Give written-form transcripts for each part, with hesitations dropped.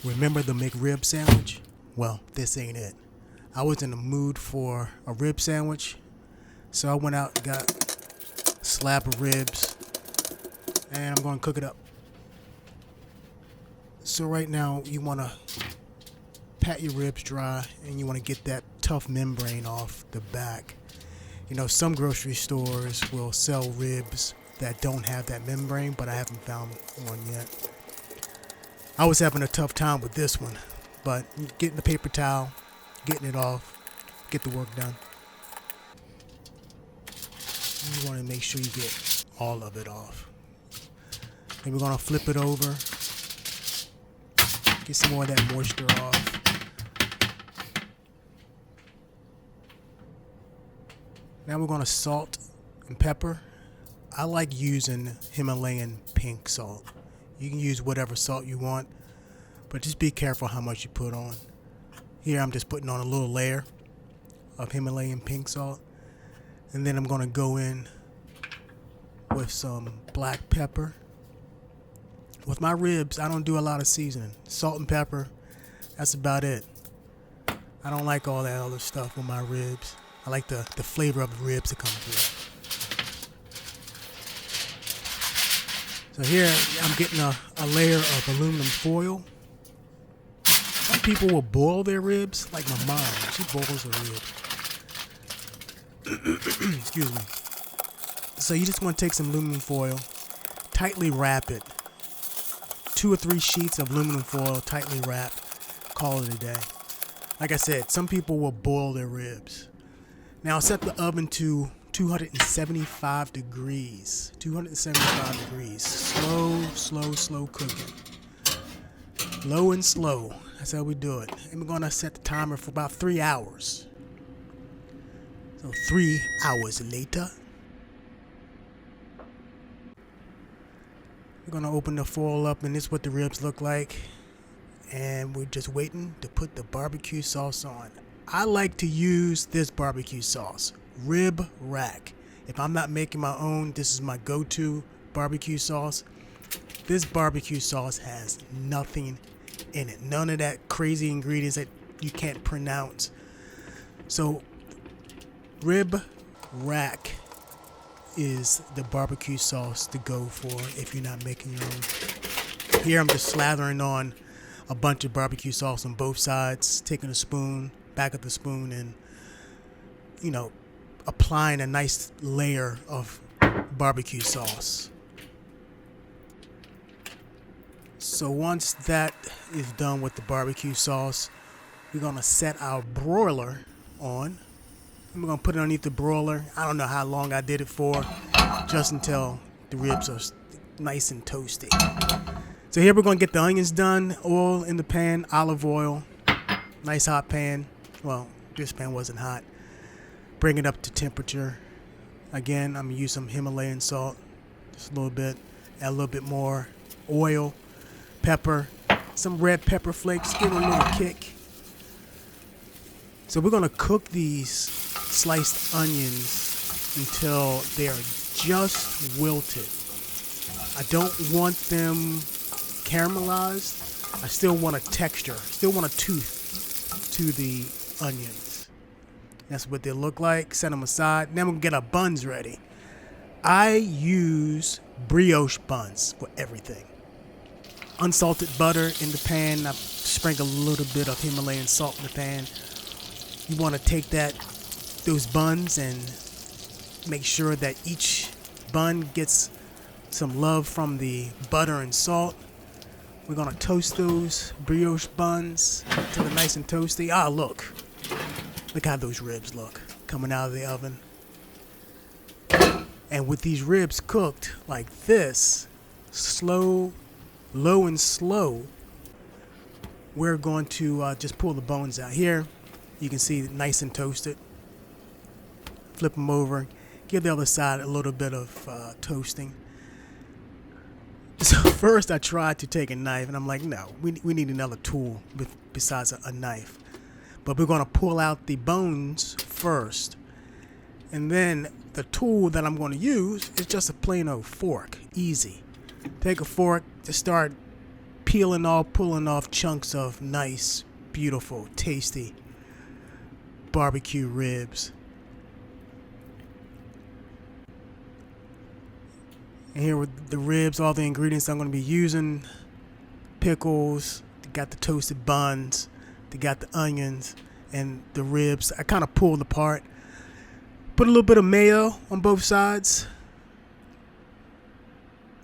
Remember the McRib sandwich? Well, this ain't it. I was in the mood for a rib sandwich, so I went out and got a slab of ribs, and I'm going to cook it up. So right now, you want to pat your ribs dry, and you want to get that tough membrane off the back. You know, some grocery stores will sell ribs that don't have that membrane, but I haven't found one yet. I was having a tough time with this one, but getting the paper towel, getting it off, get the work done. You want to make sure you get all of it off. Then we're going to flip it over, get some more of that moisture off. Now we're going to salt and pepper. I like using Himalayan pink salt. You can use whatever salt you want, but just be careful how much you put on. Here I'm just putting on a little layer of Himalayan pink salt. And then I'm going to go in with some black pepper. With my ribs, I don't do a lot of seasoning. Salt and pepper, that's about it. I don't like all that other stuff with my ribs. I like the flavor of the ribs to come through. So here I'm getting a layer of aluminum foil. Some people will boil their ribs, like my mom. She boils her ribs. Excuse me. So you just want to take some aluminum foil, tightly wrap it. 2 or 3 sheets of aluminum foil, tightly wrapped. Call it a day. Like I said, some people will boil their ribs. Now set the oven to 275 degrees. 275 degrees. Slow cooking. Low and slow. That's how we do it. And we're going to set the timer for about 3 hours. So 3 hours later, we're going to open the foil up, and this is what the ribs look like. And we're just waiting to put the barbecue sauce on. I like to use this barbecue sauce, Rib Rack. If I'm not making my own, this is my go-to barbecue sauce. This barbecue sauce has nothing in it. None of that crazy ingredients that you can't pronounce. So, Rib Rack is the barbecue sauce to go for if you're not making your own. Here I'm just slathering on a bunch of barbecue sauce on both sides, taking a spoon, back of the spoon, and, you know, applying a nice layer of barbecue sauce. So once that is done with the barbecue sauce, we're going to set our broiler on. And we're going to put it underneath the broiler. I don't know how long I did it for, just until the ribs are nice and toasty. So here we're going to get the onions done. Oil in the pan, olive oil, nice hot pan. Well, this pan wasn't hot. Bring it up to temperature. Again, I'm going to use some Himalayan salt, just a little bit. Add a little bit more oil, pepper, some red pepper flakes, give it a little kick. So we're going to cook these sliced onions until they are just wilted. I don't want them caramelized. I still want a texture, still want a tooth to the onions. That's what they look like. Set them aside. Then we'll get our buns ready. I use brioche buns for everything. Unsalted butter in the pan. I sprinkle a little bit of Himalayan salt in the pan. You want to take those buns and make sure that each bun gets some love from the butter and salt. We're going to toast those brioche buns until they're nice and toasty. Ah, look. Look how those ribs look coming out of the oven. And with these ribs cooked like this, low and slow, we're going to just pull the bones out. Here, you can see nice and toasted. Flip them over. Give the other side a little bit of toasting. So first I tried to take a knife, and I'm like, no, we need another tool besides a knife. But we're going to pull out the bones first. And then the tool that I'm going to use is just a plain old fork. Easy. Take a fork to start pulling off chunks of nice, beautiful, tasty barbecue ribs. And here with the ribs, all the ingredients I'm going to be using: pickles, they got the toasted buns, they got the onions, and the ribs I kind of pulled apart. Put a little bit of mayo on both sides.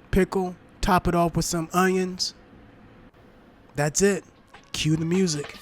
Pickle, top it off with some onions. That's it. Cue the music.